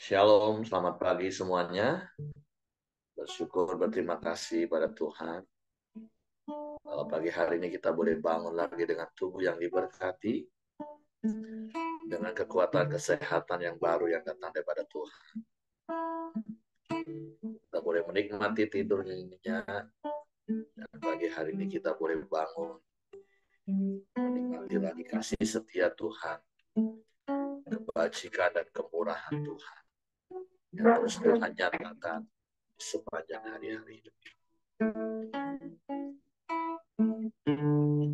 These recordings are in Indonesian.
Shalom, selamat pagi semuanya. Bersyukur, berterima kasih pada Tuhan. Kalau pagi hari ini kita boleh bangun lagi dengan tubuh yang diberkati, dengan kekuatan kesehatan yang baru yang datang daripada Tuhan. Kita boleh menikmati tidurnya, dan pagi hari ini kita boleh bangun, menikmati lagi kasih setia Tuhan, kebajikan dan kemurahan Tuhan, yang terus Tuhan nyatakan sepanjang hari-hari hidup.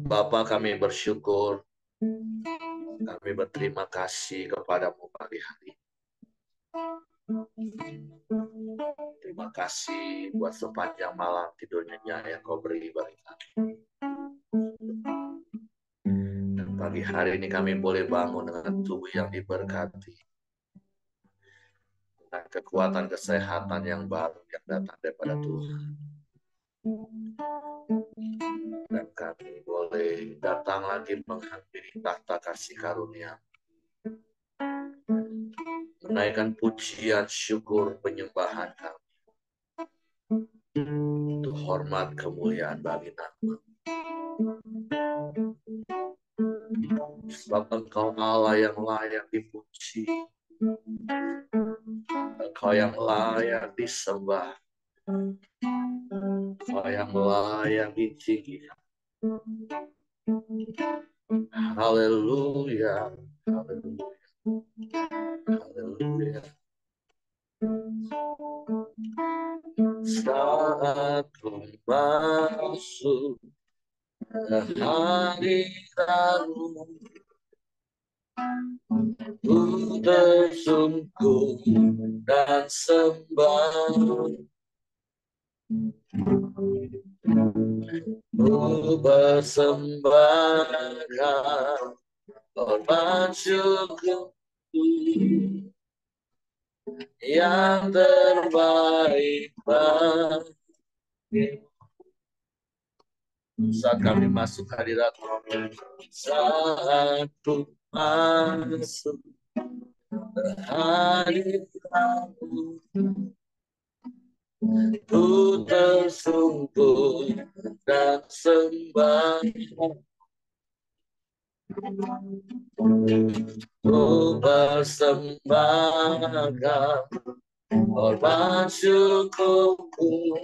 Bapa, kami bersyukur, kami berterima kasih kepadamu pagi hari. Terima kasih buat sepanjang malam tidur nyenyak yang kau beri bagi kami. Dan pagi hari ini kami boleh bangun dengan tubuh yang diberkati, dengan kekuatan kesehatan yang baru yang datang daripada Tuhan. Dan kami boleh datang lagi menghampiri tahta kasih karunia, menaikkan pujian, syukur, penyembahan kami. Untuk hormat kemuliaan bagi nama. Sebab Engkau Allah yang layak dipuji, Engkau yang layak disembah, Engkau yang layak ditinggikan. Haleluya, haleluya, haleluya. Saat ku masuk ke hadirat-Mu, ku tersungkur dan sembah. Ku persembahkan korban syukur yang terbaik bagi. Saat kami masuk hadirat-Mu, saat ku masuk ke hadirat-Mu, ku tersungkur dan sembah. Ku persembahkan korban syukurku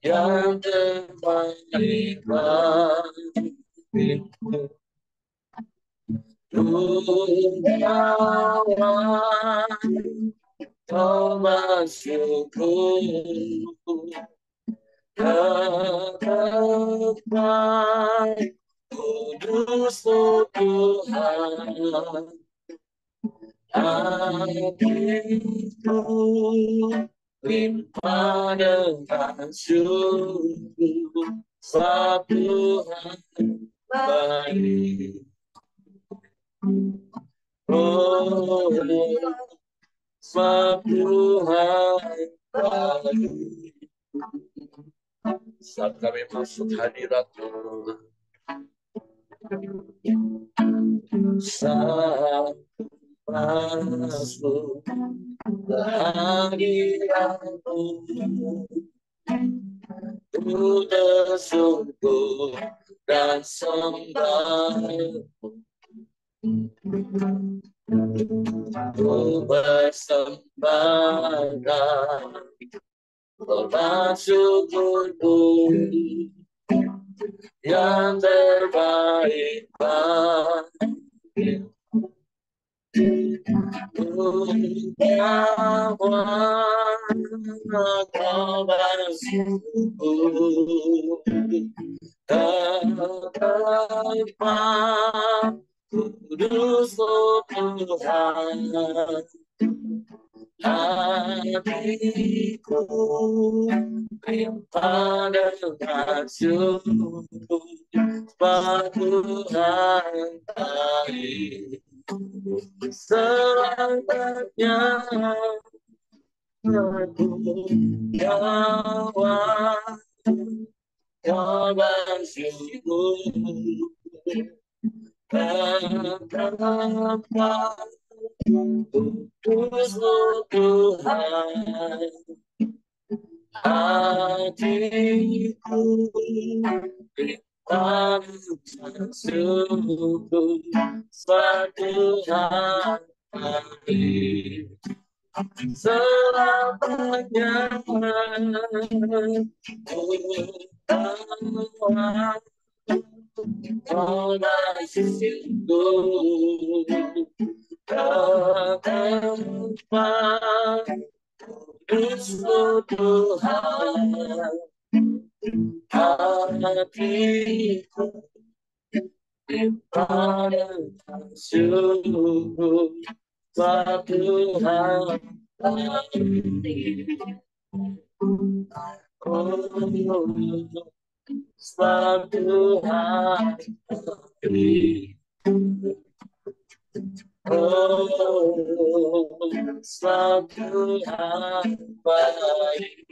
yang terbaik bagimu. Tuhan, korban syukurku terbaik, kudus Tuhan. Hatiku limpah dengan syukur, sebab Tuhan baik. Oh, sebab Tuhan baik. Saat kami masuk hadirat-Mu, saat masuk ke hadirat-Mu, ku tersungkur dan sembah. Ku persembahkan korban syukurku yang terbaik bagimu. Korban syukur terbaik, kudus Tuhan. Hatiku limpah dengan syukur, sebab Tuhan baik. Selamanya aku bawa korban syukur terdapat, Kudus-Mu Tuhan, hatiku dipanjang syukur suatu hari selamanya Tuhan kasihku tempat Kudus-Mu Tuhan, hatiku dipanjang syukur suatu hari. Suatu hari. Suatu hari baik.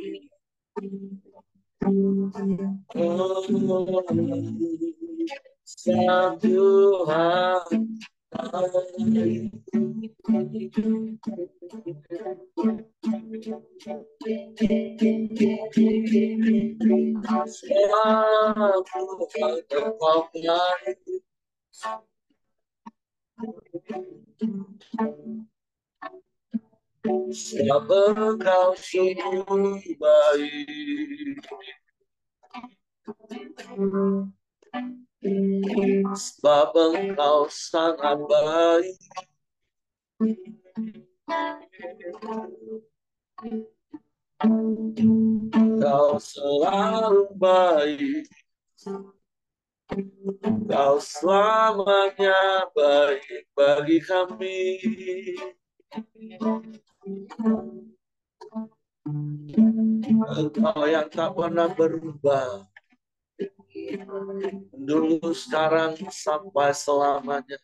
Suatu hari siapa kau sungguh baik, sebab engkau sangat baik. Kau selalu baik, kau selamanya baik bagi kami. Engkau yang tak pernah berubah, dulu, sekarang, sampai selamanya.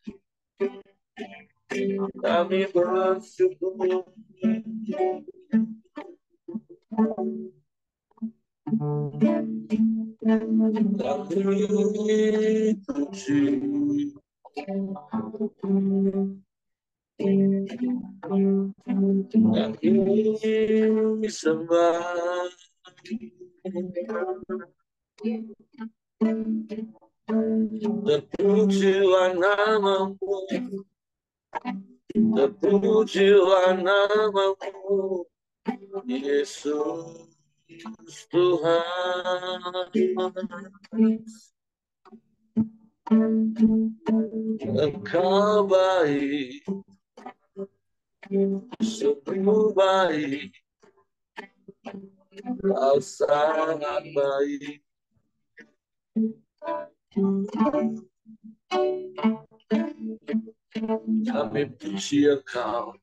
Kami bersyukur. Kami puji. Kami sembah. Terpujilah namamu, terpujilah namamu, Yesus Tuhan. Engkau baik, sungguh baik, kau sangat baik. Kami puji Engkau,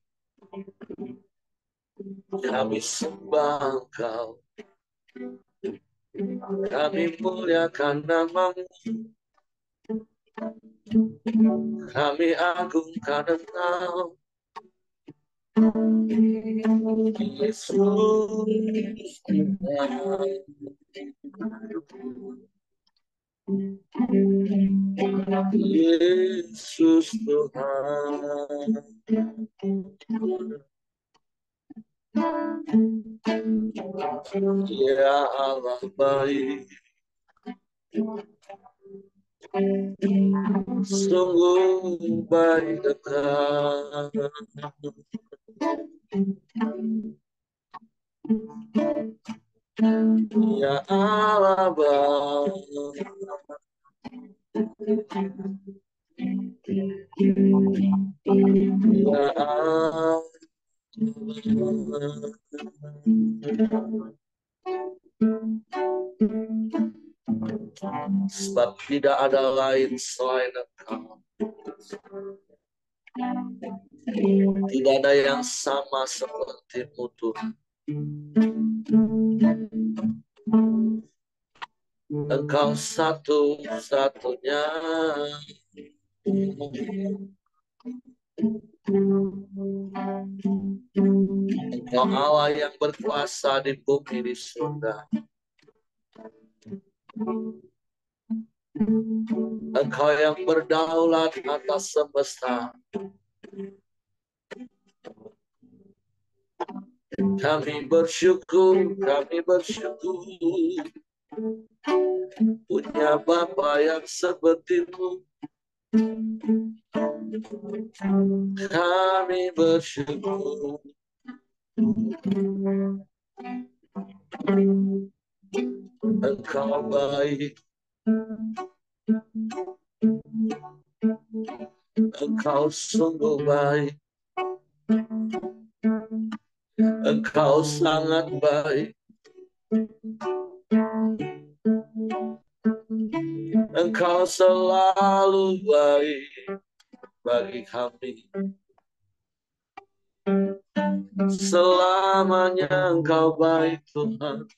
kami sembah Engkau, kami muliakan namamu, kami agungkan Engkau, Yesus Tuhan. Yesus Tuhan. Ya Allah baik, sungguh baik Engkau. Ya Allah baik, ya Allah. Sebab tidak ada lain selain Engkau. Tidak ada yang sama seperti-Mu Tuhan. Engkau satu-satunya. Engkau Allah yang berkuasa di bumi di surga. Engkau yang berdaulat atas semesta. Kami bersyukur punya Bapa yang seperti-Mu. Kami bersyukur Engkau baik, Engkau sungguh baik, Engkau sangat baik, Engkau selalu baik bagi kami. Selamanya Engkau baik, Tuhan.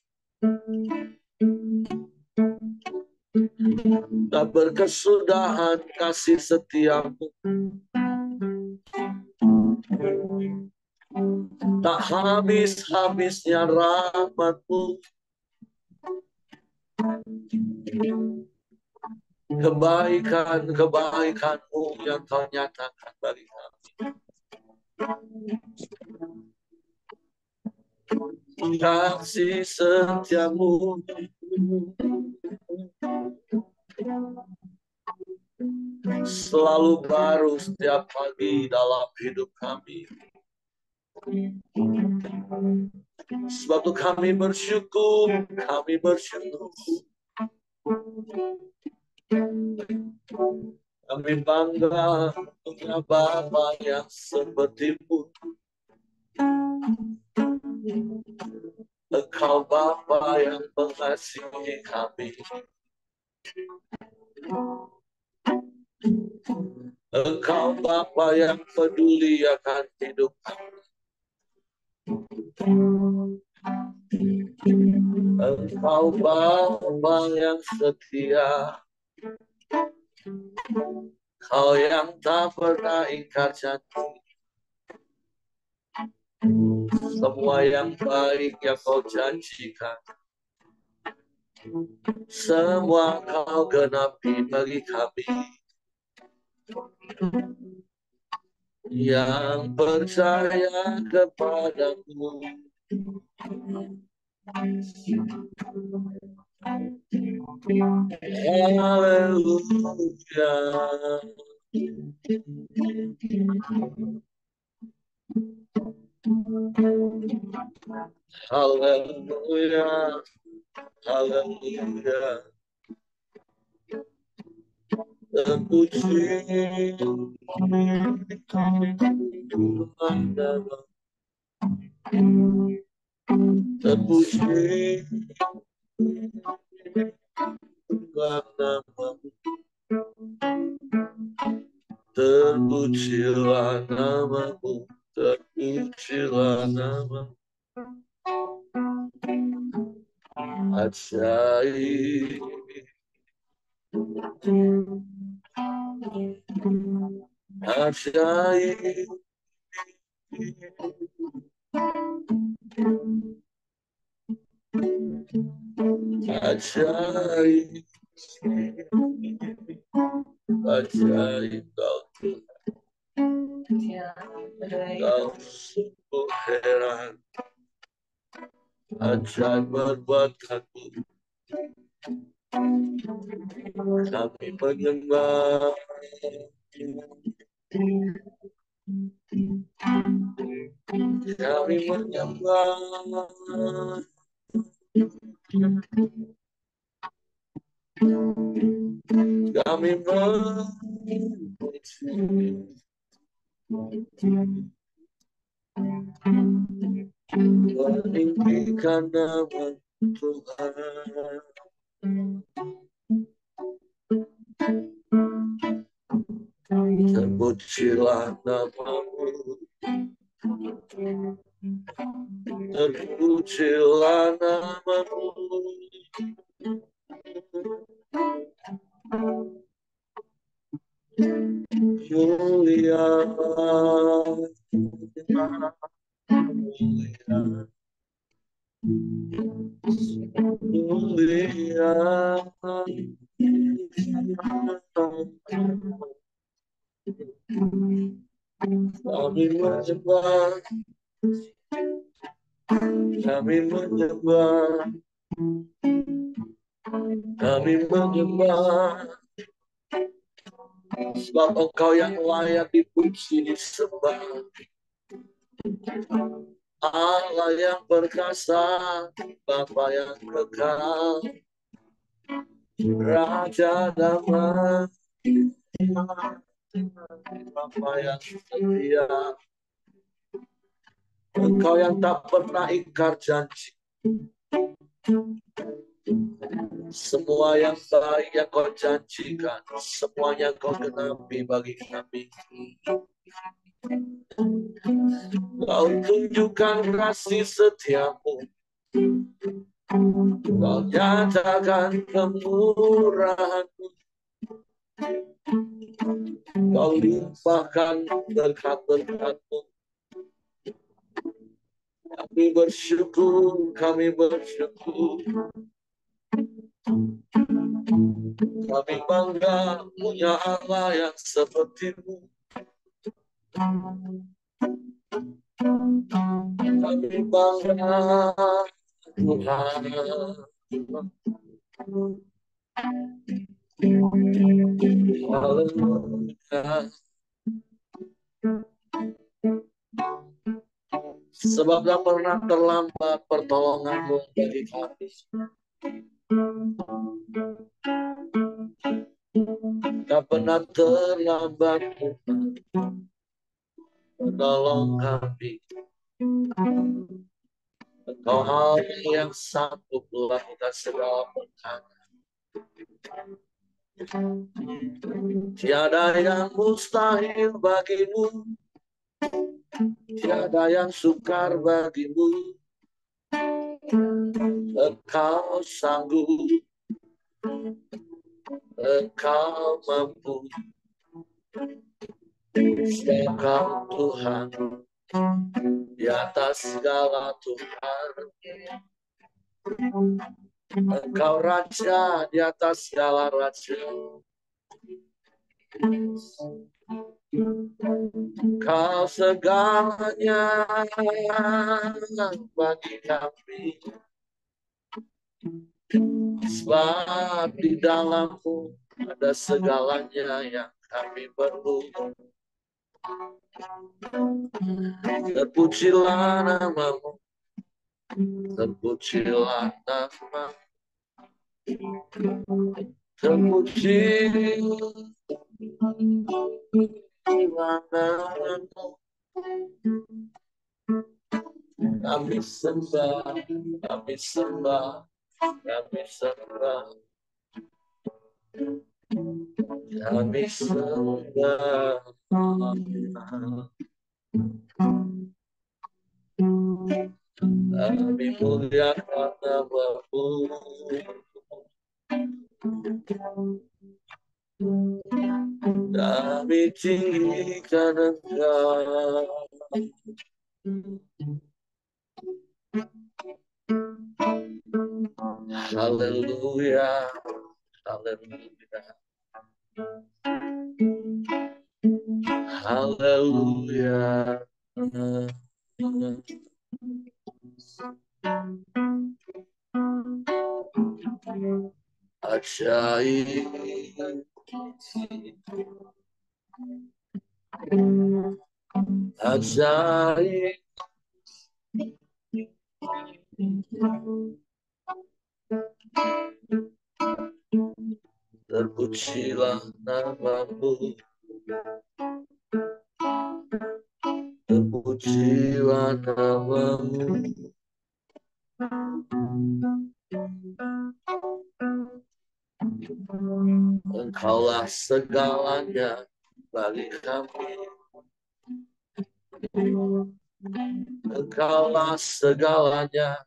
Tak berkesudahan kasih setia-Mu, tak habis-habisnya rahmat-Mu. Kebaikan-kebaikan-Mu yang Kau nyatakan bagi kami. Kasih setia-Mu selalu baru setiap pagi dalam hidup kami. Sebab itu kami bersyukur. Kami bangga punya Bapa yang seperti-Mu. Engkau Bapa yang mengasihi kami. Engkau Bapa yang peduli akan hidup kami. Engkau Bapa yang setia. Kau yang tak pernah ingkar janji. Semua yang baik yang Kau janjikan, semua Kau genapi bagi kami. Yang percaya kepada-Mu. Haleluya. Haleluya. Haleluya. Terpuji terpuji namamu, terpujilah namamu, terpujilah namamu. Ajaib, ajaib, ajaib, ajaib Kau Tuhan. Kau sungguh heran, ajaib perbuatan-Mu. Kami menyembah, kami menyembah, kami memuji, meninggikan nama Tuhan. Terpujilah namamu, terpujilah namamu. Mulia, mulia, kami menyembah, kami menyembah, kami menyembah, sebab Engkau yang layak dipuji disembah. Allah yang perkasa, Bapa yang kekal, Raja damai, Bapa yang setia. Engkau yang tak pernah ingkar janji. Semua yang baik yang kau janjikan, semuanya kau genapi bagi kami. Kau tunjukkan kasih setiamu, kau nyatakan kemurahanmu, kau limpahkan berkat-berkat-Mu. Kami bersyukur, kami bersyukur. Kami bangga punya Allah yang seperti-Mu. Kami bangga Tuhan. Haleluya. Sebab tak pernah terlambat pertolongan-Mu bagi kami. Tak pernah terlambat menolong kami. Engkau Allah yang sanggup melakukan segala perkara. Tiada yang mustahil bagi-Mu, tiada yang sukar bagi-Mu. Engkau sanggup, Engkau mampu. Engkau Tuhan di atas segala Tuhan. Engkau Raja di atas segala Raja. Kau segalanya bagi kami. Sebab di dalam-Mu ada segalanya yang kami perlu. Terpujilah nama-Mu, terpujilah nama-Mu, terpujilah nama-Mu. Kami sembah, kami sembah, kami sembah, kami sembah. Kami muliakan nama-Mu. Kami tinggikan Engkau. Haleluya, haleluya, haleluya. Ajaib, ajaib. Terpujilah nama-Mu, terpujilah nama-Mu. Engkaulah segalanya bagi kami. Engkaulah segalanya.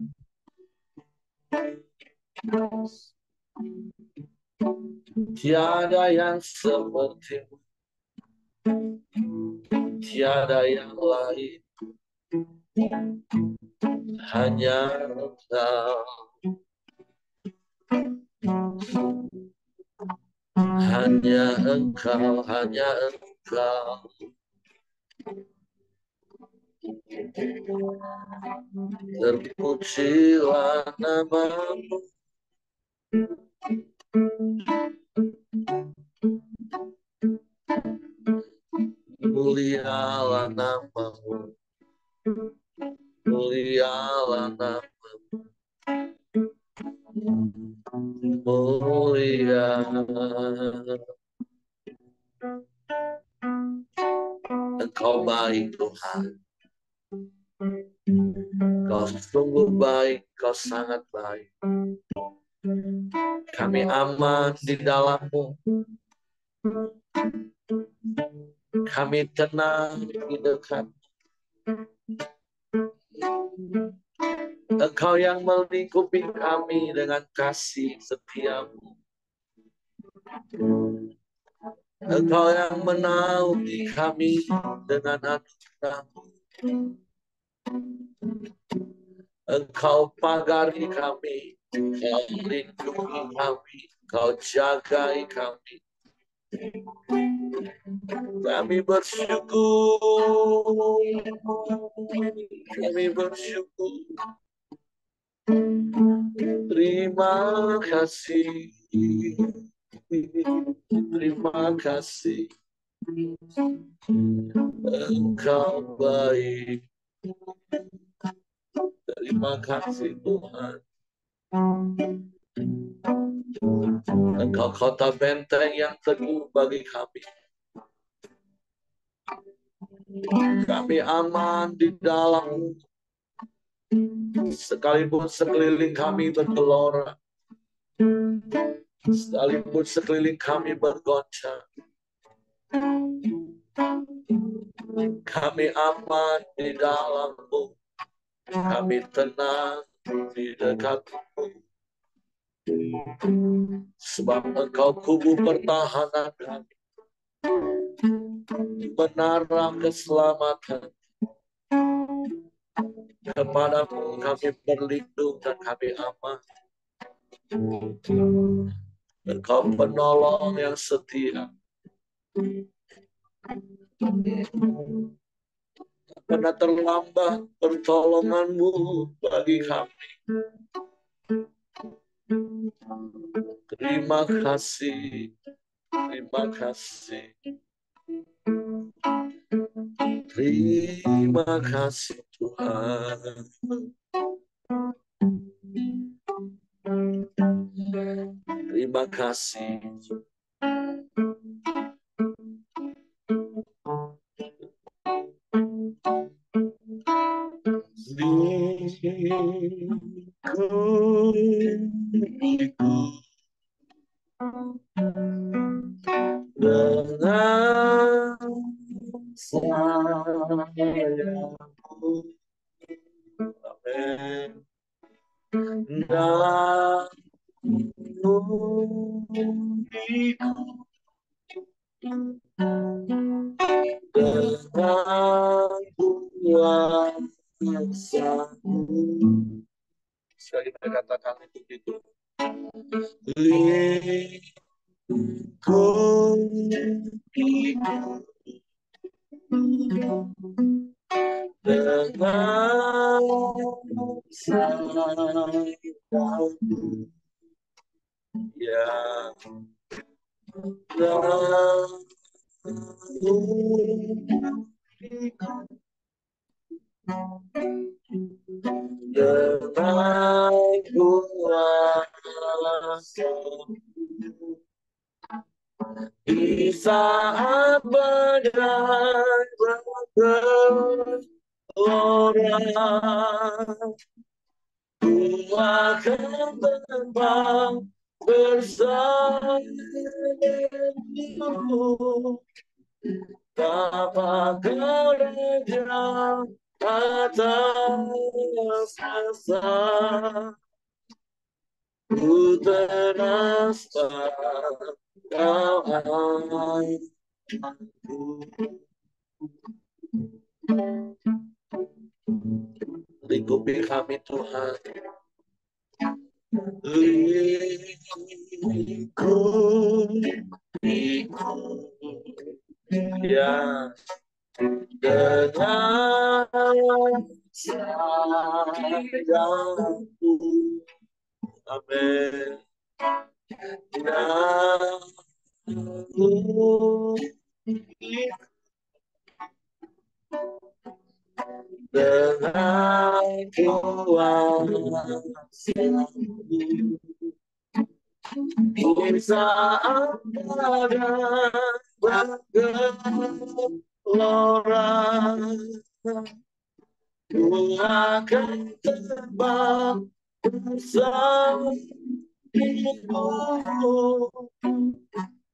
Tiada yang seperti-Mu, tiada yang lain, hanya Engkau, hanya Engkau, hanya Engkau. Terpujilah namamu, mulialah namamu, mulialah namamu, mulia. Engkau baik Tuhan, Kau sungguh baik, Kau sangat baik. Kami aman di dalam-Mu, kami tenang di dekat. Engkau yang melingkupi kami dengan kasih setia-Mu. Engkau yang menaungi kami dengan anugerah-Mu. Engkau pagari kami, Kau lindungi kami, Kau jagai kami. Kami bersyukur, kami bersyukur. Terima kasih, terima kasih. Engkau baik. Terima kasih Tuhan. Engkau kota benteng yang teguh bagi kami. Kami aman di dalam, sekalipun sekeliling kami bergelora, sekalipun sekeliling kami bergoncang. Kami aman di dalam-Mu, kami tenang di dekat-Mu. Sebab Engkau kubu pertahanan kami, menara keselamatan. Kepadamu kami berlindung dan kami aman. Engkau penolong yang setia. Pernah terlambat pertolongan-Mu bagi kami. Terima kasih, terima kasih. Terima kasih Tuhan. Terima kasih. Dengan sayangmu, amin. Dan menunggiku dengan kuasa-Mu. Sekali kita katakan itu gitu. Lingkungiku dengan sayang-Mu, yang menunggiku dengan kuasa-Mu. Di saat badai bergelora, ku akan terbang bersamamu. Bapa Raja atas masa, ku ternasah Kau aku. Lingkupi kami Tuhan. Lingkupiku, ya dengan sayangku. Amin. Namun dengan kuasa di saat ada bergelora, ku akan terbang bersamamu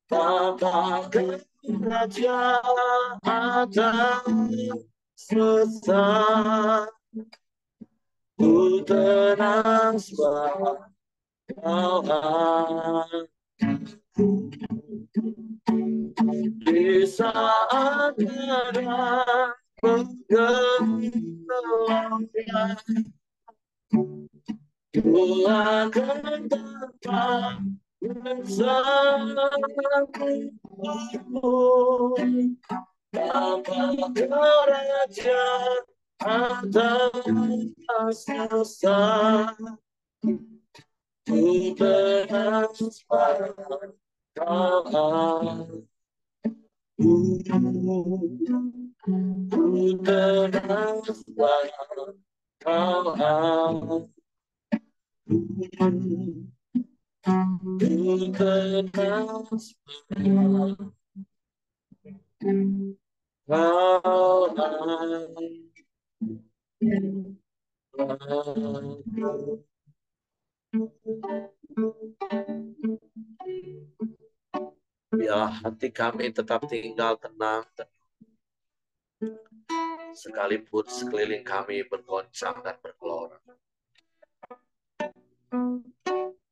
tanpa kerajaan atas sesat. Ku tenang sebab kau ada di saat ada bergelora, ku akan tetap bersamamu tanpa kerajaan atas sesat. Ku tenang sebab kau ada. Ku tenang sebab kau ada. Ku tenang sebab kau ada. Biarlah hati kami tetap tinggal tenang, sekalipun sekeliling kami bergoncang dan bergelora.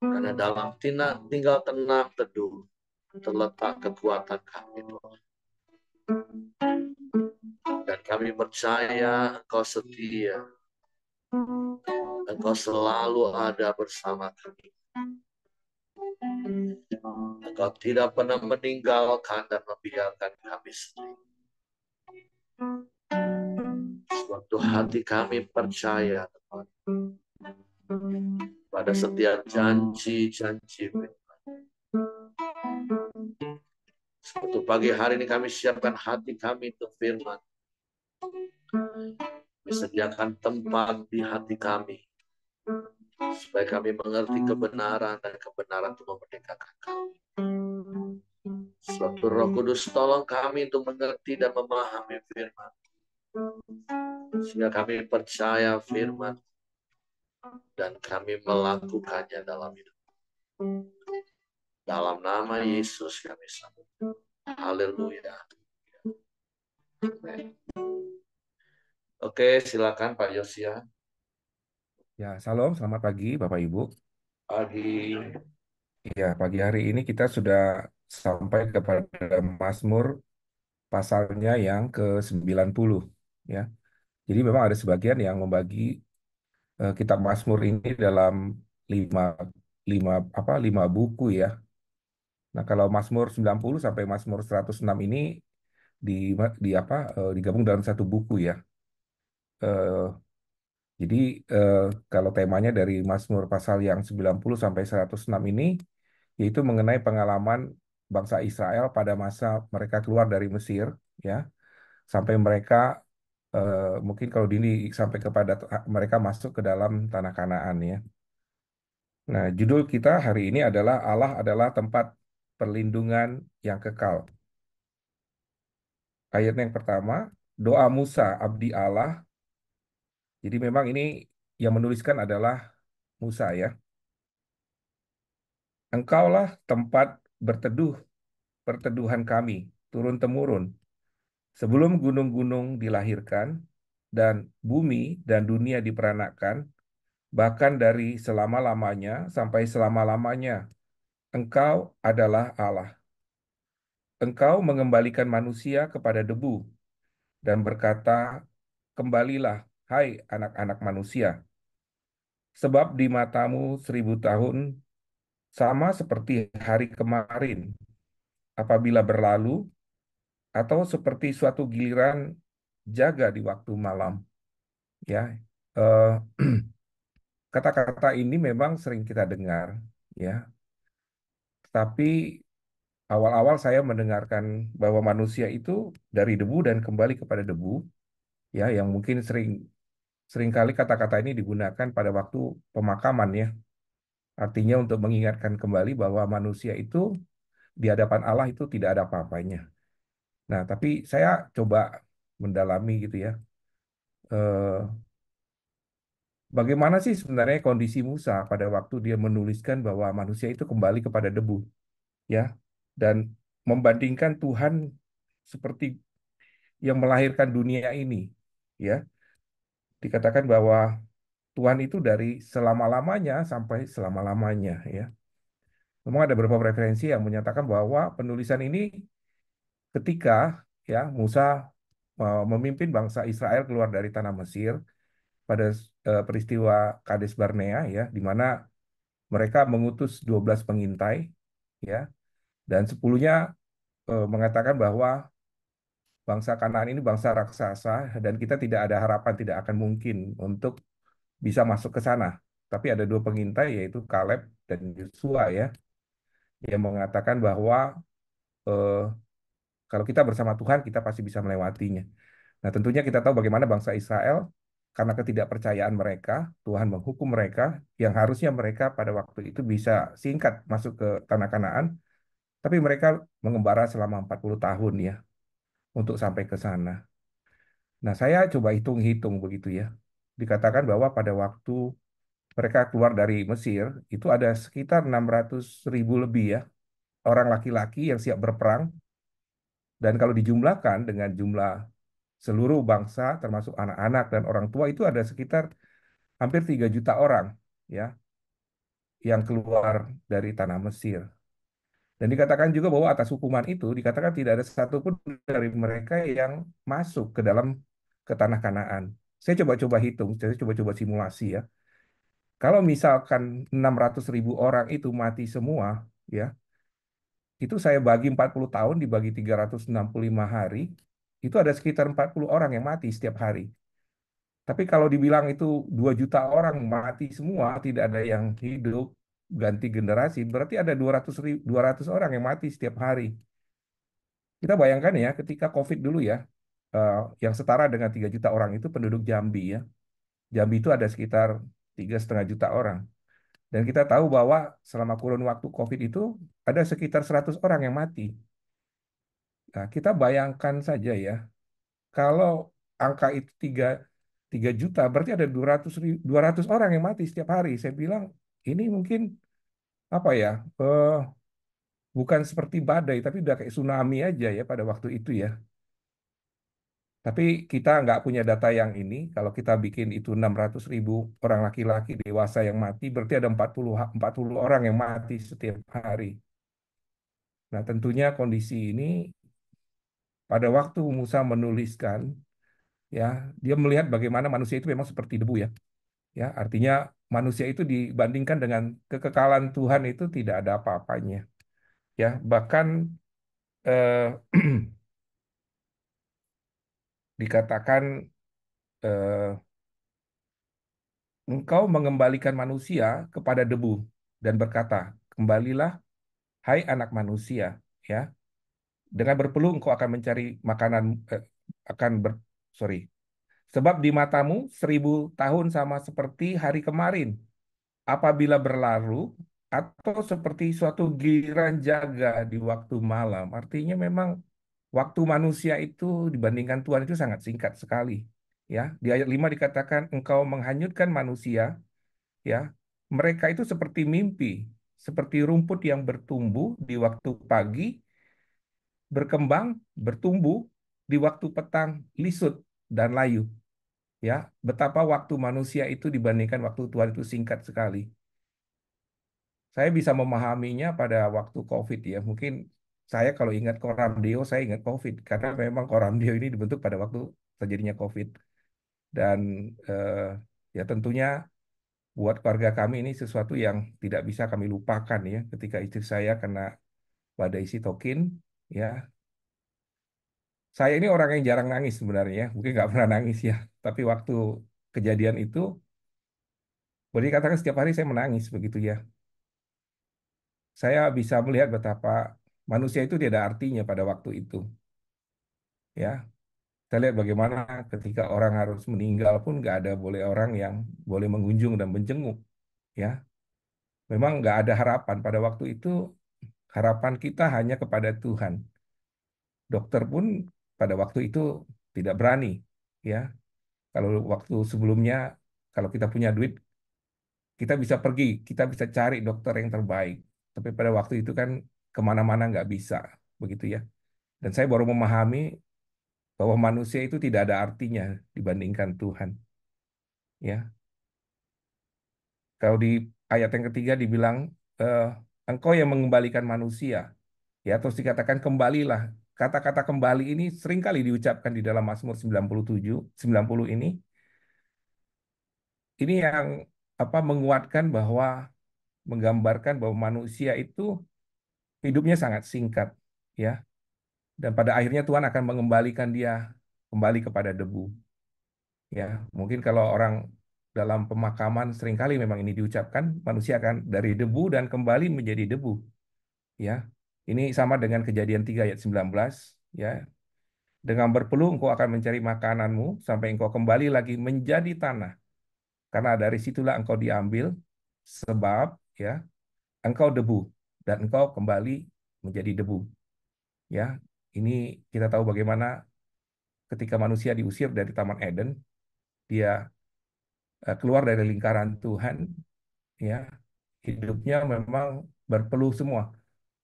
Karena dalam tinggal tenang teduh terletak kekuatan kami, Tuhan. Dan kami percaya Engkau setia, Engkau selalu ada bersama kami. Engkau tidak pernah meninggalkan dan membiarkan kami sendiri. Suatu hati kami percaya, Tuhan, pada setiap janji-janji. Untuk pagi hari ini kami siapkan hati kami untuk firman. Disediakan tempat di hati kami, supaya kami mengerti kebenaran dan kebenaran itu memerdekakan kami. Suatu Roh Kudus tolong kami untuk mengerti dan memahami firman, sehingga kami percaya firman dan kami melakukannya dalam hidup. Dalam nama Yesus kami sambut. Haleluya. Oke, silakan Pak Yosia. Ya, salam, selamat pagi Bapak Ibu. Pagi. Ya, pagi hari ini kita sudah sampai kepada Mazmur pasalnya yang ke-90 ya. Jadi memang ada sebagian yang membagi kitab Mazmur ini dalam lima, lima buku ya. Nah, kalau Mazmur 90 sampai Mazmur 106 ini di, digabung dalam satu buku ya. Eh, jadi kalau temanya dari Mazmur pasal yang 90 sampai 106 ini yaitu mengenai pengalaman bangsa Israel pada masa mereka keluar dari Mesir, ya, sampai mereka mungkin kalau dini sampai kepada mereka masuk ke dalam tanah Kanaan, ya. Nah, judul kita hari ini adalah Allah adalah tempat perlindungan yang kekal. Ayat yang pertama, doa Musa, abdi Allah. Jadi memang ini yang menuliskan adalah Musa, ya. Engkaulah tempat berteduh, perteduhan kami, turun-temurun. Sebelum gunung-gunung dilahirkan dan bumi dan dunia diperanakkan, bahkan dari selama-lamanya sampai selama-lamanya, Engkau adalah Allah. Engkau mengembalikan manusia kepada debu dan berkata, kembalilah, hai anak-anak manusia. Sebab di matamu 1000 tahun sama seperti hari kemarin, apabila berlalu, atau seperti suatu giliran jaga di waktu malam. Ya, Eh, kata-kata ini memang sering kita dengar, ya. Tapi awal-awal saya mendengarkan bahwa manusia itu dari debu dan kembali kepada debu, ya, yang mungkin seringkali kata-kata ini digunakan pada waktu pemakaman, ya. Artinya untuk mengingatkan kembali bahwa manusia itu di hadapan Allah itu tidak ada apa-apanya. Nah, tapi saya coba mendalami gitu ya. Eh, Bagaimana sih sebenarnya kondisi Musa pada waktu dia menuliskan bahwa manusia itu kembali kepada debu, ya, dan membandingkan Tuhan seperti yang melahirkan dunia ini, ya, dikatakan bahwa Tuhan itu dari selama-lamanya sampai selama-lamanya, ya. Memang ada beberapa referensi yang menyatakan bahwa penulisan ini ketika ya Musa memimpin bangsa Israel keluar dari tanah Mesir pada peristiwa Kades Barnea, ya, di mana mereka mengutus 12 pengintai, ya, dan 10-nya mengatakan bahwa bangsa Kanaan ini bangsa raksasa dan kita tidak ada harapan, tidak akan mungkin untuk bisa masuk ke sana. Tapi ada dua pengintai yaitu Kaleb dan Yosua, ya, yang mengatakan bahwa eh, kalau kita bersama Tuhan kita pasti bisa melewatinya. Nah, tentunya kita tahu bagaimana bangsa Israel karena ketidakpercayaan mereka, Tuhan menghukum mereka yang harusnya mereka pada waktu itu bisa singkat masuk ke tanah Kanaan, tapi mereka mengembara selama 40 tahun, ya, untuk sampai ke sana. Nah, saya coba hitung-hitung begitu, ya. Dikatakan bahwa pada waktu mereka keluar dari Mesir, itu ada sekitar 600.000 lebih, ya, orang laki-laki yang siap berperang. Dan kalau dijumlahkan dengan jumlah seluruh bangsa, termasuk anak-anak dan orang tua, itu ada sekitar hampir 3 juta orang, ya, yang keluar dari tanah Mesir. Dan dikatakan juga bahwa atas hukuman itu, dikatakan tidak ada satupun dari mereka yang masuk ke dalam ke tanah Kanaan. Saya coba-coba hitung, saya coba-coba simulasi, ya. Kalau misalkan 600.000 orang itu mati semua, ya, itu saya bagi 40 tahun dibagi 365 hari, itu ada sekitar 40 orang yang mati setiap hari. Tapi kalau dibilang itu 2 juta orang mati semua, tidak ada yang hidup, ganti generasi, berarti ada 200 orang yang mati setiap hari. Kita bayangkan ya, ketika COVID dulu, ya, eh, yang setara dengan 3 juta orang itu penduduk Jambi, ya. Jambi itu ada sekitar 3,5 juta orang. Dan kita tahu bahwa selama kurun waktu COVID itu ada sekitar 100 orang yang mati. Nah, kita bayangkan saja ya, kalau angka itu 3 juta, berarti ada 200 orang yang mati setiap hari. Saya bilang, ini mungkin apa ya, bukan seperti badai, tapi udah kayak tsunami aja ya pada waktu itu, ya. Tapi kita nggak punya data yang ini. Kalau kita bikin itu 600.000 orang laki-laki dewasa yang mati, berarti ada 40 orang yang mati setiap hari. Nah, tentunya kondisi ini pada waktu Musa menuliskan, ya, dia melihat bagaimana manusia itu memang seperti debu, ya. Ya, artinya manusia itu dibandingkan dengan kekekalan Tuhan itu tidak ada apa-apanya. Ya, bahkan eh, dikatakan eh, engkau mengembalikan manusia kepada debu dan berkata, kembalilah hai anak manusia, ya. Dengan berpeluh engkau akan mencari makanan, akan ber sorry. Sebab di matamu 1.000 tahun sama seperti hari kemarin, apabila berlalu, atau seperti suatu giliran jaga di waktu malam. Artinya memang waktu manusia itu dibandingkan Tuhan itu sangat singkat sekali. Ya, di ayat 5 dikatakan engkau menghanyutkan manusia, ya. Mereka itu seperti mimpi, seperti rumput yang bertumbuh di waktu pagi, berkembang, bertumbuh di waktu petang, lisut dan layu. Ya, betapa waktu manusia itu dibandingkan waktu Tuhan itu singkat sekali. Saya bisa memahaminya pada waktu COVID, ya. Mungkin saya kalau ingat Koram Deo, saya ingat COVID karena memang Koram Deo ini dibentuk pada waktu terjadinya COVID. Dan eh, ya tentunya buat keluarga kami ini sesuatu yang tidak bisa kami lupakan, ya, ketika istri saya kena badai sitokin, ya. Saya ini orang yang jarang nangis sebenarnya, mungkin nggak pernah nangis ya. Tapi waktu kejadian itu, boleh dikatakan setiap hari saya menangis begitu ya. Saya bisa melihat betapa manusia itu tidak ada artinya pada waktu itu. Ya, kita lihat bagaimana ketika orang harus meninggal pun nggak ada boleh orang yang boleh mengunjung dan menjenguk. Ya, memang nggak ada harapan pada waktu itu. Harapan kita hanya kepada Tuhan. Dokter pun pada waktu itu tidak berani. Ya, kalau waktu sebelumnya, kalau kita punya duit, kita bisa pergi, kita bisa cari dokter yang terbaik. Tapi pada waktu itu kan kemana-mana nggak bisa, begitu ya. Dan saya baru memahami bahwa manusia itu tidak ada artinya dibandingkan Tuhan. Ya, kalau di ayat yang ketiga dibilang, eh, Engkau yang mengembalikan manusia. Ya, terus dikatakan kembalilah. Kata-kata kembali ini seringkali diucapkan di dalam Mazmur 97, 90 ini. Ini yang menguatkan bahwa menggambarkan bahwa manusia itu hidupnya sangat singkat, ya. Dan pada akhirnya Tuhan akan mengembalikan dia kembali kepada debu, ya. Mungkin kalau orang dalam pemakaman seringkali memang ini diucapkan, manusia akan dari debu dan kembali menjadi debu, ya. Ini sama dengan Kejadian 3 ayat 19, ya. Dengan berpeluh engkau akan mencari makananmu sampai engkau kembali lagi menjadi tanah, karena dari situlah engkau diambil, sebab ya engkau debu dan engkau kembali menjadi debu. Ya, ini kita tahu bagaimana ketika manusia diusir dari Taman Eden, dia keluar dari lingkaran Tuhan, ya, hidupnya memang berpeluh semua,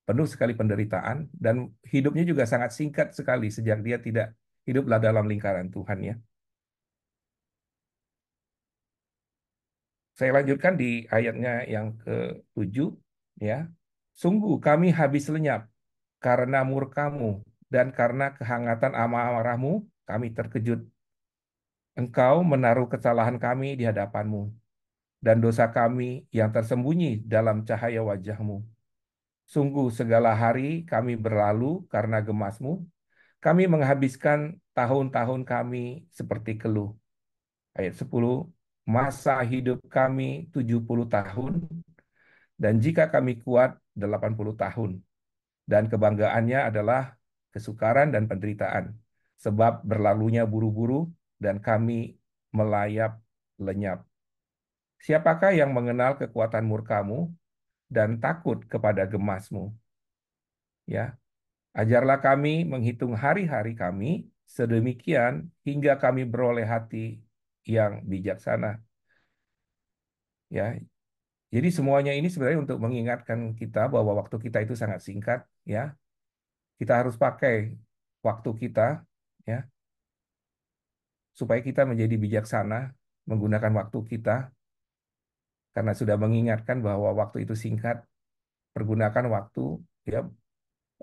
penuh sekali penderitaan, dan hidupnya juga sangat singkat sekali sejak dia tidak hiduplah dalam lingkaran Tuhan, ya. Saya lanjutkan di ayatnya yang ke-7, ya. Sungguh kami habis lenyap karena murkamu dan karena kehangatan amarahmu kami terkejut. Engkau menaruh kesalahan kami di hadapanmu dan dosa kami yang tersembunyi dalam cahaya wajahmu. Sungguh segala hari kami berlalu karena gemasmu. Kami menghabiskan tahun-tahun kami seperti keluh. Ayat 10, masa hidup kami 70 tahun, dan jika kami kuat 80 tahun. Dan kebanggaannya adalah kesukaran dan penderitaan, sebab berlalunya buru-buru dan kami melayap lenyap. Siapakah yang mengenal kekuatan murkamu dan takut kepada gemasmu? Ya, ajarlah kami menghitung hari-hari kami sedemikian hingga kami beroleh hati yang bijaksana. Ya, jadi semuanya ini sebenarnya untuk mengingatkan kita bahwa waktu kita itu sangat singkat. Ya, kita harus pakai waktu kita, ya, supaya kita menjadi bijaksana menggunakan waktu kita, karena sudah mengingatkan bahwa waktu itu singkat. Pergunakan waktu, ya,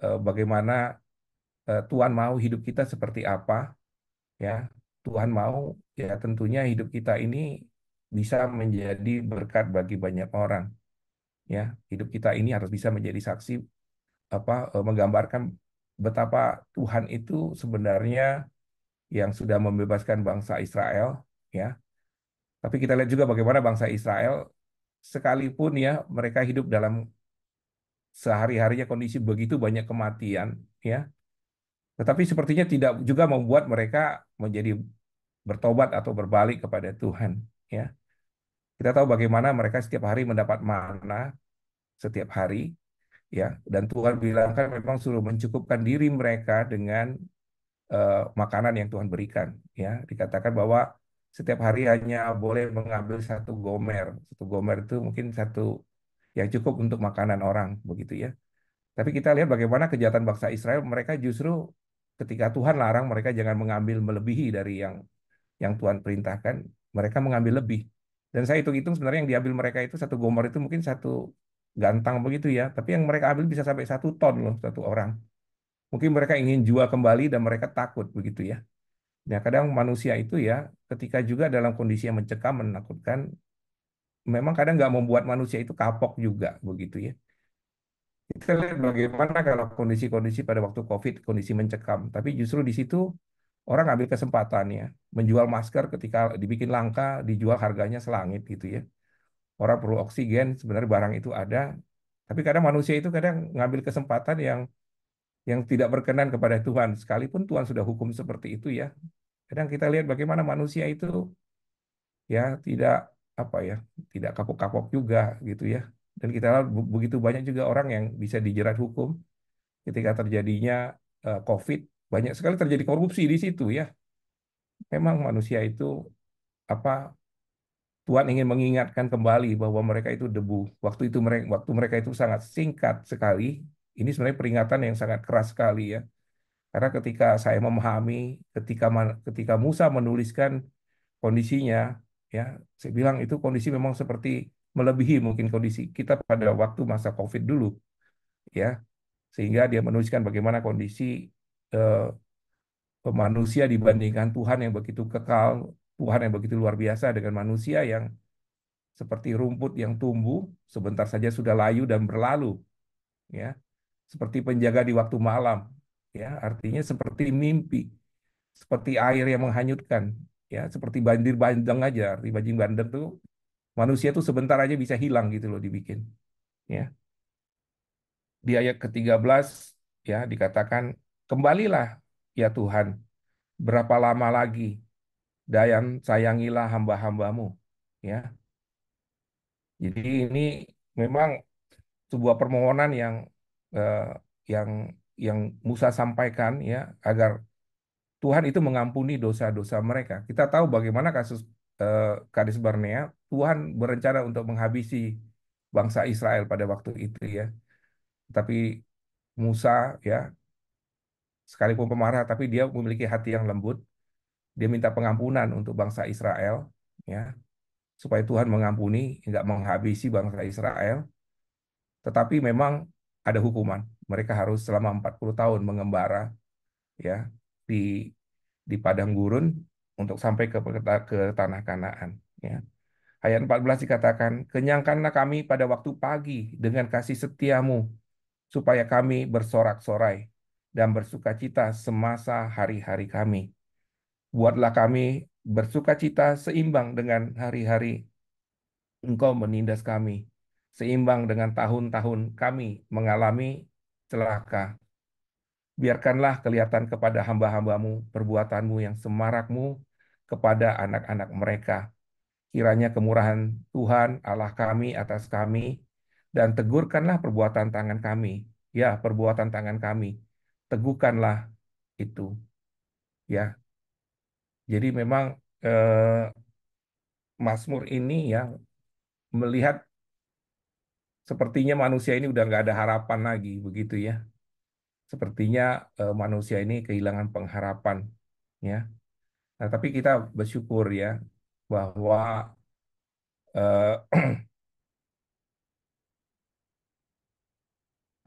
bagaimana Tuhan mau hidup kita seperti apa, ya. Tuhan mau, ya, tentunya hidup kita ini bisa menjadi berkat bagi banyak orang, ya. Hidup kita ini harus bisa menjadi saksi, menggambarkan betapa Tuhan itu sebenarnya yang sudah membebaskan bangsa Israel, ya. Tapi kita lihat juga bagaimana bangsa Israel sekalipun, ya, mereka hidup dalam sehari-harinya kondisi begitu banyak kematian, ya. Tetapi sepertinya tidak juga membuat mereka menjadi bertobat atau berbalik kepada Tuhan, ya. Kita tahu bagaimana mereka setiap hari mendapat mana setiap hari, ya. Dan Tuhan bilang kan memang suruh mencukupkan diri mereka dengan makanan yang Tuhan berikan, ya. Dikatakan bahwa setiap hari hanya boleh mengambil satu gomer. Satu gomer itu mungkin satu yang cukup untuk makanan orang, begitu ya. Tapi kita lihat bagaimana kejahatan bangsa Israel, mereka justru ketika Tuhan larang mereka jangan mengambil melebihi dari yang Tuhan perintahkan, mereka mengambil lebih. Dan saya hitung-hitung sebenarnya yang diambil mereka itu satu gomer itu mungkin satu gantang begitu ya, tapi yang mereka ambil bisa sampai 1 ton loh satu orang. Mungkin mereka ingin jual kembali dan mereka takut begitu ya. Nah, kadang manusia itu ya, ketika juga dalam kondisi yang mencekam, menakutkan, memang kadang nggak membuat manusia itu kapok juga begitu ya. Kita lihat bagaimana kalau kondisi-kondisi pada waktu COVID, kondisi mencekam. Tapi justru di situ orang ambil kesempatan ya, menjual masker ketika dibikin langka, dijual harganya selangit gitu ya. Orang perlu oksigen, sebenarnya barang itu ada. Tapi kadang manusia itu kadang ngambil kesempatan yang tidak berkenan kepada Tuhan. Sekalipun Tuhan sudah hukum seperti itu ya. Kadang kita lihat bagaimana manusia itu ya tidak apa ya, tidak kapok-kapok juga gitu ya. Dan kita lihat begitu banyak juga orang yang bisa dijerat hukum ketika terjadinya COVID, banyak sekali terjadi korupsi di situ ya. Memang manusia itu apa Tuhan ingin mengingatkan kembali bahwa mereka itu debu. Waktu mereka itu sangat singkat sekali. Ini sebenarnya peringatan yang sangat keras sekali ya. Karena ketika saya memahami, ketika Musa menuliskan kondisinya, ya, saya bilang itu kondisi memang seperti melebihi mungkin kondisi kita pada waktu masa COVID dulu, ya. Sehingga dia menuliskan bagaimana kondisi eh, manusia dibandingkan Tuhan yang begitu kekal, Tuhan yang begitu luar biasa dengan manusia yang seperti rumput yang tumbuh sebentar saja sudah layu dan berlalu, ya. Seperti penjaga di waktu malam, ya. Artinya seperti mimpi, seperti air yang menghanyutkan, ya. Seperti banjir bandang aja. Arti banjir bandang tuh manusia tuh sebentar aja bisa hilang gitu loh dibikin, ya. Di ayat ke-13 ya dikatakan, "Kembalilah ya Tuhan, berapa lama lagi? Dan sayangilah hamba-hambamu." Ya. Jadi ini memang sebuah permohonan eh, yang yang Musa sampaikan ya agar Tuhan itu mengampuni dosa-dosa mereka. Kita tahu bagaimana kasus eh, Kades Barnea, Tuhan berencana untuk menghabisi bangsa Israel pada waktu itu ya. Tapi Musa ya sekalipun pemarah tapi dia memiliki hati yang lembut. Dia minta pengampunan untuk bangsa Israel ya supaya Tuhan mengampuni, nggak menghabisi bangsa Israel. Tetapi memang ada hukuman. Mereka harus selama 40 tahun mengembara ya di di padang gurun untuk sampai ke tanah Kanaan ya. Ayat 14 dikatakan, "Kenyangkanlah kami pada waktu pagi dengan kasih setiamu supaya kami bersorak-sorai dan bersukacita semasa hari-hari kami. Buatlah kami bersukacita seimbang dengan hari-hari Engkau menindas kami, seimbang dengan tahun-tahun kami mengalami celaka. Biarkanlah kelihatan kepada hamba-hambamu perbuatanmu yang semarakmu kepada anak-anak mereka. Kiranya kemurahan Tuhan Allah kami atas kami, dan tegurkanlah perbuatan tangan kami. Ya, perbuatan tangan kami. Teguhkanlah itu. Ya, jadi memang eh, Mazmur ini ya melihat sepertinya manusia ini udah nggak ada harapan lagi begitu ya. Sepertinya manusia ini kehilangan pengharapan ya. Nah, tapi kita bersyukur ya bahwa eh,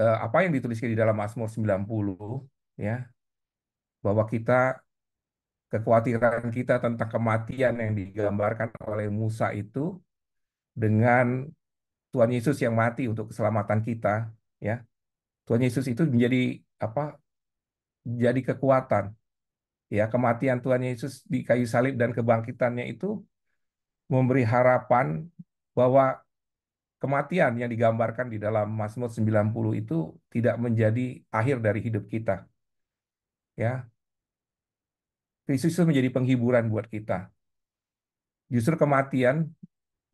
apa yang dituliskan di dalam Mazmur 90 ya, bahwa kekhawatiran kita tentang kematian yang digambarkan oleh Musa itu dengan Tuhan Yesus yang mati untuk keselamatan kita ya. Tuhan Yesus itu menjadi apa? Jadi kekuatan. Ya, kematian Tuhan Yesus di kayu salib dan kebangkitannya itu memberi harapan bahwa kematian yang digambarkan di dalam Mazmur 90 itu tidak menjadi akhir dari hidup kita. Ya, Kristus itu menjadi penghiburan buat kita. Justru kematian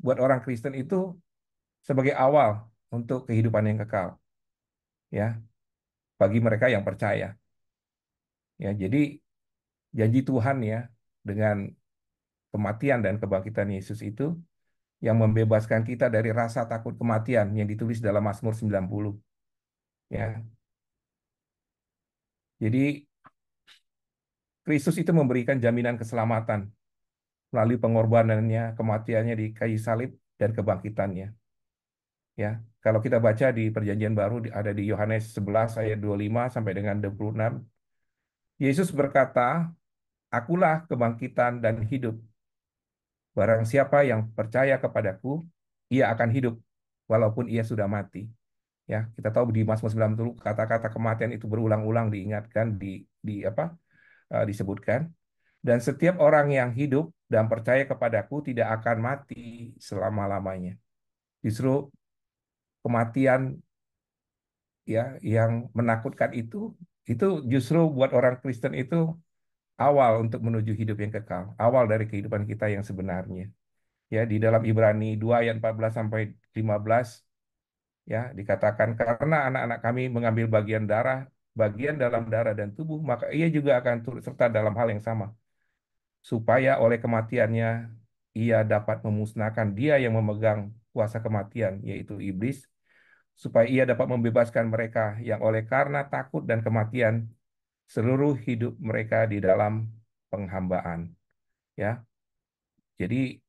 buat orang Kristen itu sebagai awal untuk kehidupan yang kekal. Ya, bagi mereka yang percaya. Ya, jadi janji Tuhan ya dengan kematian dan kebangkitan Yesus itu yang membebaskan kita dari rasa takut kematian yang ditulis dalam Mazmur 90. Ya. Jadi Kristus itu memberikan jaminan keselamatan melalui pengorbanannya, kematiannya di kayu salib dan kebangkitannya. Ya. Kalau kita baca di Perjanjian Baru ada di Yohanes 11 ayat 25 sampai dengan 26, Yesus berkata, "Akulah kebangkitan dan hidup. Barang siapa yang percaya kepadaku, ia akan hidup walaupun ia sudah mati. Ya, kita tahu di Mazmur 90 kata-kata kematian itu berulang-ulang diingatkan, di apa? Disebutkan. Dan setiap orang yang hidup dan percaya kepadaku tidak akan mati selama-lamanya. Justru kematian ya yang menakutkan itu justru buat orang Kristen itu awal untuk menuju hidup yang kekal, awal dari kehidupan kita yang sebenarnya. Ya, di dalam Ibrani 2 ayat 14 sampai 15 ya dikatakan karena anak-anak kami mengambil bagian dalam darah dan tubuh, maka ia juga akan turut serta dalam hal yang sama, supaya oleh kematiannya ia dapat memusnahkan dia yang memegang kuasa kematian, yaitu iblis, supaya ia dapat membebaskan mereka yang oleh karena takut dan kematian seluruh hidup mereka di dalam penghambaan. Ya, jadi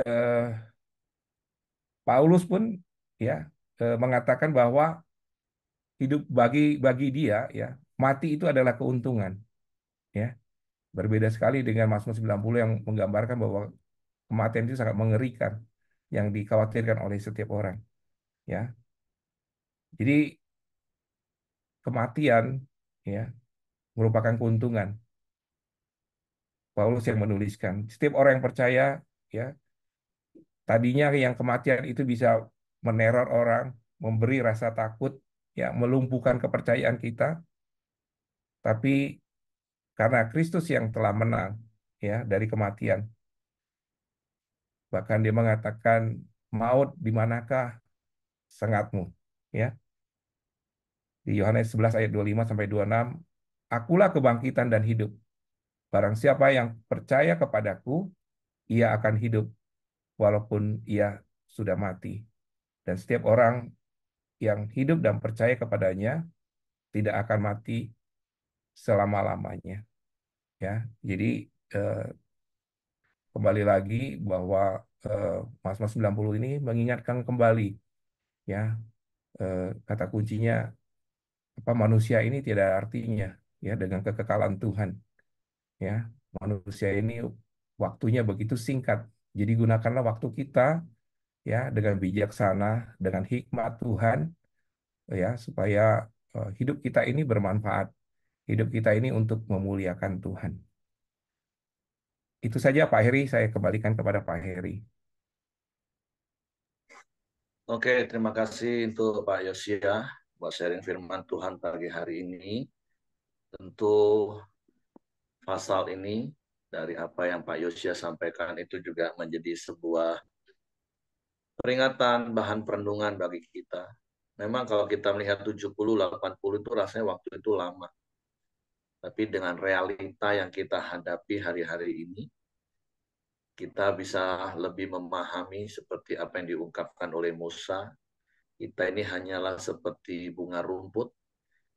eh, Paulus pun ya mengatakan bahwa hidup bagi bagi dia ya mati itu adalah keuntungan. Ya, berbeda sekali dengan Mazmur 90 yang menggambarkan bahwa kematian itu sangat mengerikan, yang dikhawatirkan oleh setiap orang. Ya, jadi kematian ya merupakan keuntungan. Paulus yang menuliskan. Setiap orang yang percaya, ya, tadinya yang kematian itu bisa meneror orang, memberi rasa takut, ya, melumpuhkan kepercayaan kita. Tapi karena Kristus yang telah menang, ya, dari kematian, bahkan dia mengatakan, maut di manakah sengatmu? Ya, di Yohanes 11 ayat 25 sampai 26, akulah kebangkitan dan hidup. Barang siapa yang percaya kepadaku, ia akan hidup walaupun ia sudah mati. Dan setiap orang yang hidup dan percaya kepadanya tidak akan mati selama-lamanya. Ya, jadi eh, kembali lagi bahwa eh, Mazmur 90 ini mengingatkan kembali ya kata kuncinya apa manusia ini tidak ada artinya ya dengan kekekalan Tuhan ya. Manusia ini waktunya begitu singkat. Jadi gunakanlah waktu kita ya dengan bijaksana, dengan hikmat Tuhan ya supaya hidup kita ini bermanfaat. Hidup kita ini untuk memuliakan Tuhan. Itu saja Pak Heri, saya kembalikan kepada Pak Heri. Oke, terima kasih untuk Pak Yosia buat sharing firman Tuhan pagi hari ini. Tentu pasal ini dari apa yang Pak Yosia sampaikan itu juga menjadi sebuah peringatan, bahan perenungan bagi kita. Memang kalau kita melihat 70, 80 itu rasanya waktu itu lama. Tapi dengan realita yang kita hadapi hari-hari ini, kita bisa lebih memahami seperti apa yang diungkapkan oleh Musa. Kita ini hanyalah seperti bunga rumput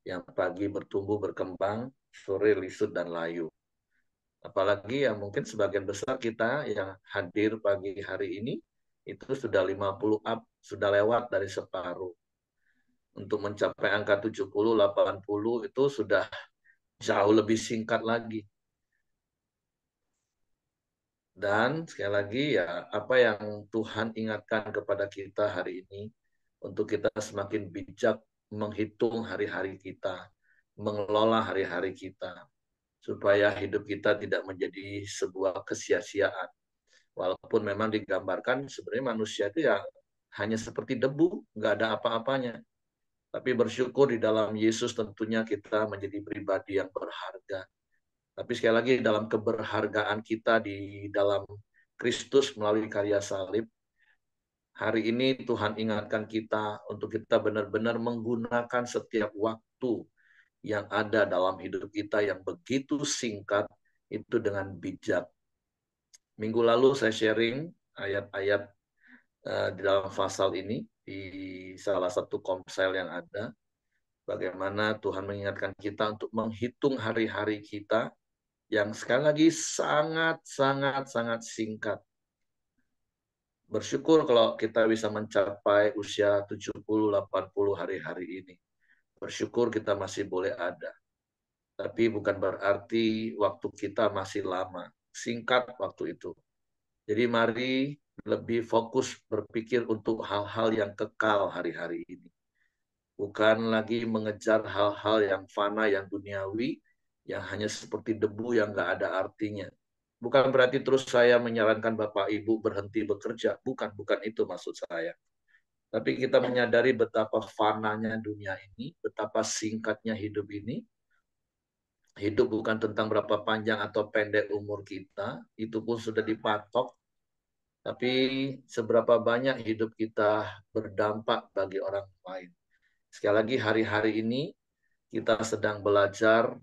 yang pagi bertumbuh berkembang, sore lisut dan layu. Apalagi yang mungkin sebagian besar kita yang hadir pagi hari ini itu sudah 50 up, sudah lewat dari separuh. Untuk mencapai angka 70, 80 itu sudah jauh lebih singkat lagi. Dan sekali lagi ya, apa yang Tuhan ingatkan kepada kita hari ini, untuk kita semakin bijak menghitung hari-hari kita, mengelola hari-hari kita, supaya hidup kita tidak menjadi sebuah kesia-siaan. Walaupun memang digambarkan sebenarnya manusia itu ya hanya seperti debu, nggak ada apa-apanya. Tapi bersyukur di dalam Yesus tentunya kita menjadi pribadi yang berharga. Tapi sekali lagi dalam keberhargaan kita di dalam Kristus melalui karya salib, hari ini Tuhan ingatkan kita untuk kita benar-benar menggunakan setiap waktu yang ada dalam hidup kita yang begitu singkat itu dengan bijak. Minggu lalu saya sharing ayat-ayat di dalam pasal ini di salah satu komsel yang ada. Bagaimana Tuhan mengingatkan kita untuk menghitung hari-hari kita yang sekali lagi sangat singkat. Bersyukur kalau kita bisa mencapai usia 70-80 hari-hari ini. Bersyukur kita masih boleh ada. Tapi bukan berarti waktu kita masih lama. Singkat waktu itu. Jadi mari lebih fokus berpikir untuk hal-hal yang kekal hari-hari ini. Bukan lagi mengejar hal-hal yang fana, yang duniawi, yang hanya seperti debu yang nggak ada artinya. Bukan berarti terus saya menyarankan Bapak Ibu berhenti bekerja. Bukan itu maksud saya. Tapi kita menyadari betapa fananya dunia ini, betapa singkatnya hidup ini. Hidup bukan tentang berapa panjang atau pendek umur kita, itu pun sudah dipatok. Tapi seberapa banyak hidup kita berdampak bagi orang lain. Sekali lagi hari-hari ini kita sedang belajar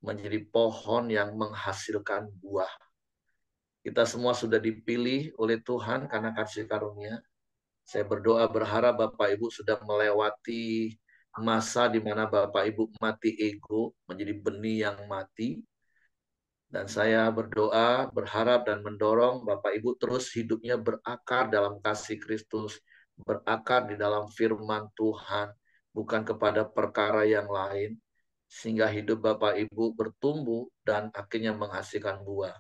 menjadi pohon yang menghasilkan buah. Kita semua sudah dipilih oleh Tuhan karena kasih karunia. Saya berdoa berharap Bapak Ibu sudah melewati masa di mana Bapak Ibu mati ego, menjadi benih yang mati. Dan saya berdoa, berharap, dan mendorong Bapak Ibu terus hidupnya berakar dalam kasih Kristus, berakar di dalam firman Tuhan, bukan kepada perkara yang lain, sehingga hidup Bapak Ibu bertumbuh dan akhirnya menghasilkan buah.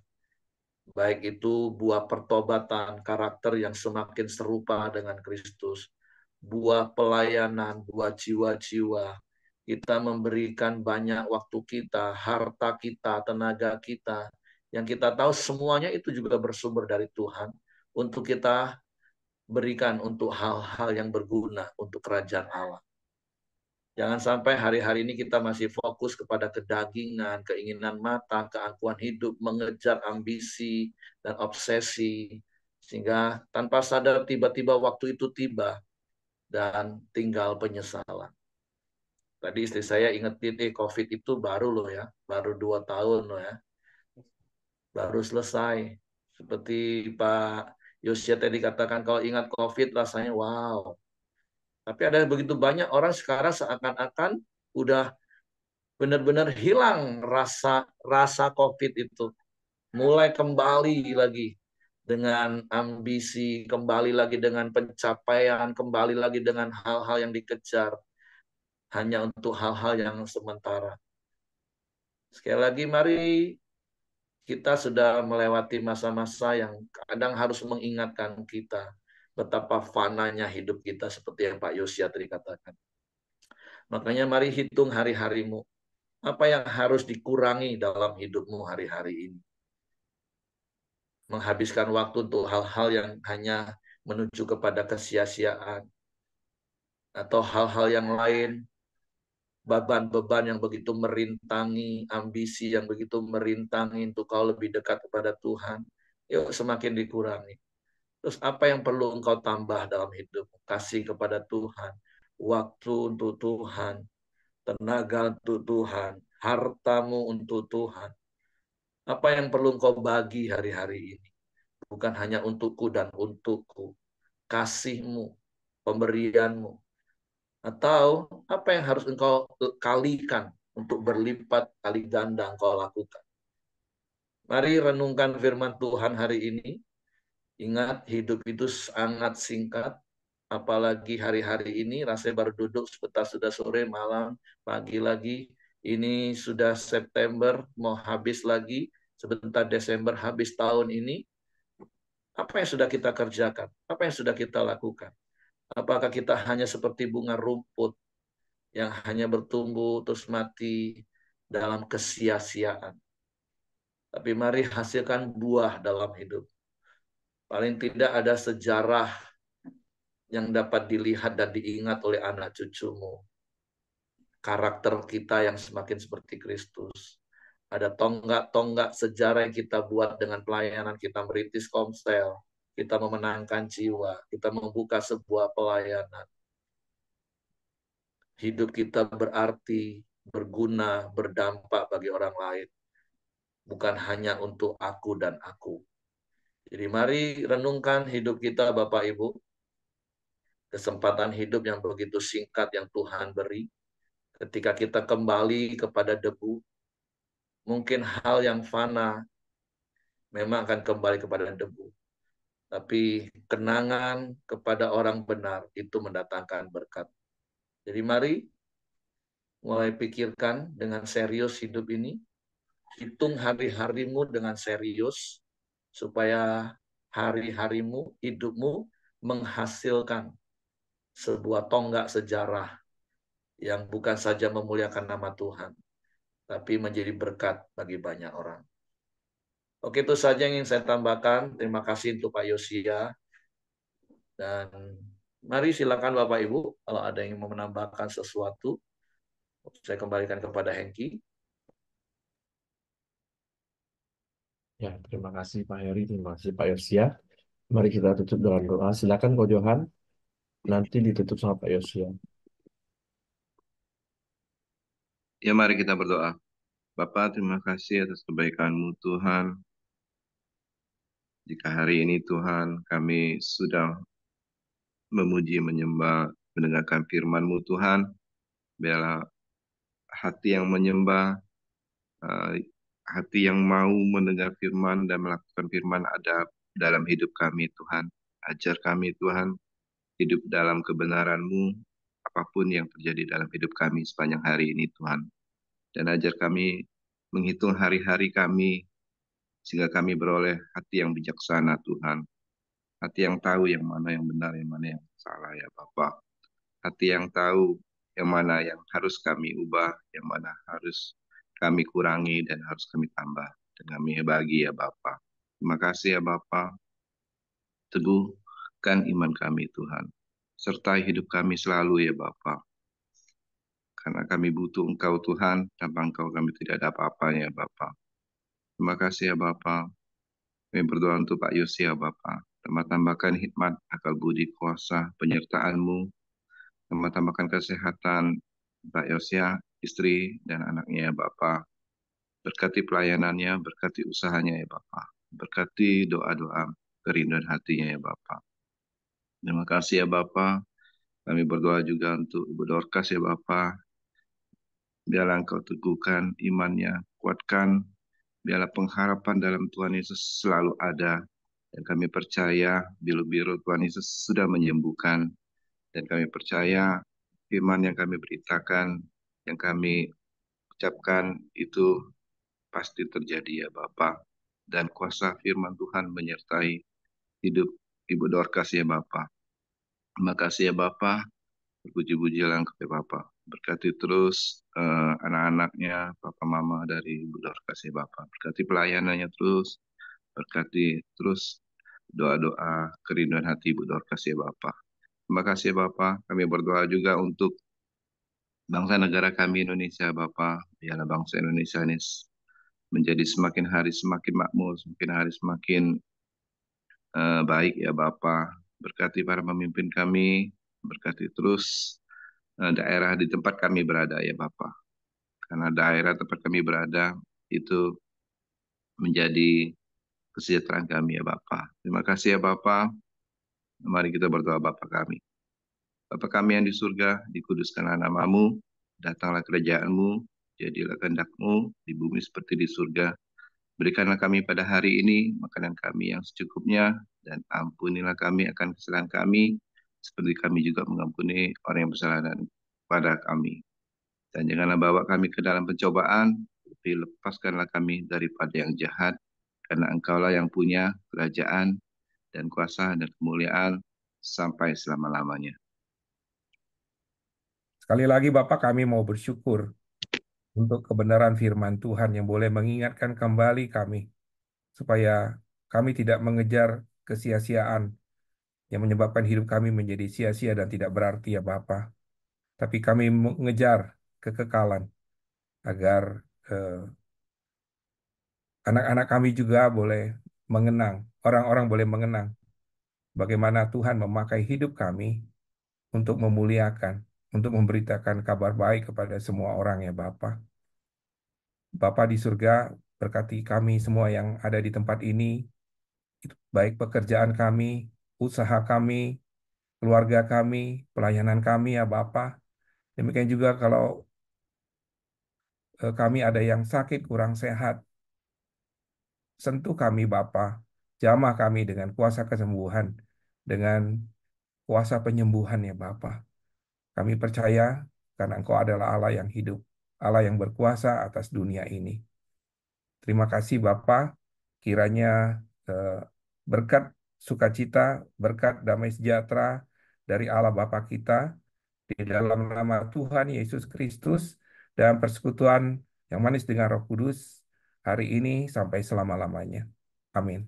Baik itu buah pertobatan, karakter yang semakin serupa dengan Kristus, buah pelayanan, buah jiwa-jiwa. Kita memberikan banyak waktu kita, harta kita, tenaga kita, yang kita tahu semuanya itu juga bersumber dari Tuhan untuk kita berikan untuk hal-hal yang berguna untuk kerajaan Allah. Jangan sampai hari-hari ini kita masih fokus kepada kedagingan, keinginan mata, keangkuhan hidup, mengejar ambisi dan obsesi. Sehingga tanpa sadar tiba-tiba waktu itu tiba dan tinggal penyesalan. Tadi istri saya ingetin, COVID itu baru loh ya, baru 2 tahun loh ya, baru selesai. Seperti Pak Yosia tadi katakan, kalau ingat COVID rasanya wow. Tapi ada begitu banyak orang sekarang seakan-akan udah benar-benar hilang rasa rasa COVID itu. Mulai kembali lagi dengan ambisi, kembali lagi dengan pencapaian, kembali lagi dengan hal-hal yang dikejar hanya untuk hal-hal yang sementara. Sekali lagi mari kita sudah melewati masa-masa yang kadang harus mengingatkan kita betapa fananya hidup kita seperti yang Pak Yosia tadi katakan. Makanya mari hitung hari-harimu. Apa yang harus dikurangi dalam hidupmu hari-hari ini? Menghabiskan waktu untuk hal-hal yang hanya menuju kepada kesia-siaan atau hal-hal yang lain, beban-beban yang begitu merintangi, ambisi yang begitu merintangi untuk kau lebih dekat kepada Tuhan. Yuk semakin dikurangi. Terus apa yang perlu engkau tambah dalam hidup? Kasih kepada Tuhan, waktu untuk Tuhan, tenaga untuk Tuhan, hartamu untuk Tuhan. Apa yang perlu engkau bagi hari-hari ini? Bukan hanya untukku dan untukku. Kasihmu, pemberianmu. Atau apa yang harus engkau kalikan untuk berlipat kali ganda engkau lakukan. Mari renungkan firman Tuhan hari ini. Ingat, hidup itu sangat singkat. Apalagi hari-hari ini, rasanya baru duduk sebentar sudah sore, malam, pagi lagi. Ini sudah September, mau habis lagi. Sebentar Desember habis tahun ini. Apa yang sudah kita kerjakan? Apa yang sudah kita lakukan? Apakah kita hanya seperti bunga rumput yang hanya bertumbuh terus mati dalam kesia-siaan? Tapi mari hasilkan buah dalam hidup. Paling tidak ada sejarah yang dapat dilihat dan diingat oleh anak cucumu. Karakter kita yang semakin seperti Kristus. Ada tonggak-tonggak sejarah yang kita buat dengan pelayanan, kita merintis komsel, kita memenangkan jiwa, kita membuka sebuah pelayanan. Hidup kita berarti, berguna, berdampak bagi orang lain. Bukan hanya untuk aku dan aku. Jadi mari renungkan hidup kita Bapak Ibu. Kesempatan hidup yang begitu singkat yang Tuhan beri. Ketika kita kembali kepada debu, mungkin hal yang fana memang akan kembali kepada debu. Tapi kenangan kepada orang benar itu mendatangkan berkat. Jadi mari mulai pikirkan dengan serius hidup ini. Hitung hari-harimu dengan serius supaya hari-harimu, hidupmu menghasilkan sebuah tonggak sejarah yang bukan saja memuliakan nama Tuhan, tapi menjadi berkat bagi banyak orang. Oke, itu saja yang ingin saya tambahkan. Terima kasih untuk Pak Yosia. Dan mari silakan Bapak Ibu, kalau ada yang mau menambahkan sesuatu, saya kembalikan kepada Hengki. Ya, terima kasih Pak Heri, terima kasih Pak Yosia. Mari kita tutup dengan doa. Silakan Ko Johan, nanti ditutup sama Pak Yosia. Ya, mari kita berdoa. Bapa, terima kasih atas kebaikan-Mu Tuhan. Jika hari ini Tuhan kami sudah memuji, menyembah, mendengarkan firman-Mu Tuhan, biarlah hati yang menyembah, hati yang mau mendengar firman dan melakukan firman ada dalam hidup kami Tuhan. Ajar kami Tuhan hidup dalam kebenaran-Mu, apapun yang terjadi dalam hidup kami sepanjang hari ini Tuhan. Dan ajar kami menghitung hari-hari kami, sehingga kami beroleh hati yang bijaksana Tuhan. Hati yang tahu yang mana yang benar, yang mana yang salah ya Bapa. Hati yang tahu yang mana yang harus kami ubah, yang mana harus kami kurangi dan harus kami tambah. Dan kami bagi ya Bapa. Terima kasih ya Bapa. Teguhkan iman kami Tuhan. Sertai hidup kami selalu ya Bapa. Karena kami butuh Engkau Tuhan, tanpa Engkau kami tidak ada apa-apanya ya Bapa. Terima kasih ya Bapa. Kami berdoa untuk Pak Yosia Bapa. Tambahkan hikmat, akal budi, kuasa, penyertaan-Mu. Tambahkan kesehatan Pak Yosia, istri dan anaknya ya Bapa. Berkati pelayanannya, berkati usahanya ya Bapa. Berkati doa-doa kerinduan hatinya ya Bapa. Terima kasih ya Bapa. Kami berdoa juga untuk Ibu Dorcas ya Bapa. Biarlah Engkau teguhkan imannya, kuatkan. Biarlah pengharapan dalam Tuhan Yesus selalu ada. Dan kami percaya biru-biru Tuhan Yesus sudah menyembuhkan. Dan kami percaya firman yang kami beritakan, yang kami ucapkan itu pasti terjadi ya Bapa. Dan kuasa firman Tuhan menyertai hidup Ibu Dorcas ya Bapa. Terima kasih ya Bapa. Puji-pujilah kepada Bapa. Berkati terus anak-anaknya, Papa Mama dari Ibu Dorcas ya Bapa. Berkati pelayanannya terus. Berkati terus doa-doa kerinduan hati Ibu Dorcas ya Bapa. Terima kasih Bapa. Kami berdoa juga untuk bangsa negara kami Indonesia Bapa. Biarlah bangsa Indonesia ini menjadi semakin hari semakin makmur, semakin hari semakin baik ya Bapa. Berkati para pemimpin kami, berkati terus daerah di tempat kami berada ya Bapa. Karena daerah tempat kami berada itu menjadi kesejahteraan kami ya Bapa. Terima kasih ya Bapa. Mari kita berdoa Bapa kami. Bapa kami yang di surga, dikuduskanlah nama-Mu, datanglah kerajaan-Mu, jadilah kehendak-Mu di bumi seperti di surga. Berikanlah kami pada hari ini makanan kami yang secukupnya, dan ampunilah kami akan kesalahan kami, seperti kami juga mengampuni orang yang bersalah pada kami. Dan janganlah bawa kami ke dalam pencobaan, tapi lepaskanlah kami daripada yang jahat, karena Engkaulah yang punya kerajaan dan kuasa dan kemuliaan sampai selama-lamanya. Sekali lagi Bapak, kami mau bersyukur untuk kebenaran firman Tuhan yang boleh mengingatkan kembali kami supaya kami tidak mengejar kesia-siaan yang menyebabkan hidup kami menjadi sia-sia dan tidak berarti ya Bapak. Tapi kami mengejar kekekalan agar eh, anak-anak kami juga boleh mengenang, orang-orang boleh mengenang bagaimana Tuhan memakai hidup kami untuk memuliakan, untuk memberitakan kabar baik kepada semua orang ya Bapa. Bapa di surga, berkati kami semua yang ada di tempat ini, baik pekerjaan kami, usaha kami, keluarga kami, pelayanan kami ya Bapa. Demikian juga kalau kami ada yang sakit, kurang sehat, sentuh kami Bapa, jamah kami dengan kuasa kesembuhan, dengan kuasa penyembuhan ya Bapa. Kami percaya karena Engkau adalah Allah yang hidup, Allah yang berkuasa atas dunia ini. Terima kasih Bapa, kiranya berkat sukacita, berkat, damai sejahtera dari Allah Bapa kita, di dalam nama Tuhan Yesus Kristus, dan persekutuan yang manis dengan Roh Kudus, hari ini sampai selama-lamanya. Amin.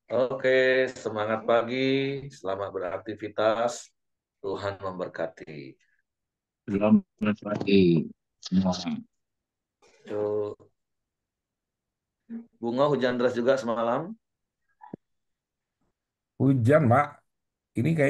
Oke, semangat pagi, selamat beraktivitas, Tuhan memberkati. Selamat pagi semua. Yuk. Bunga hujan deras juga semalam. Hujan, Mak. Ini kayak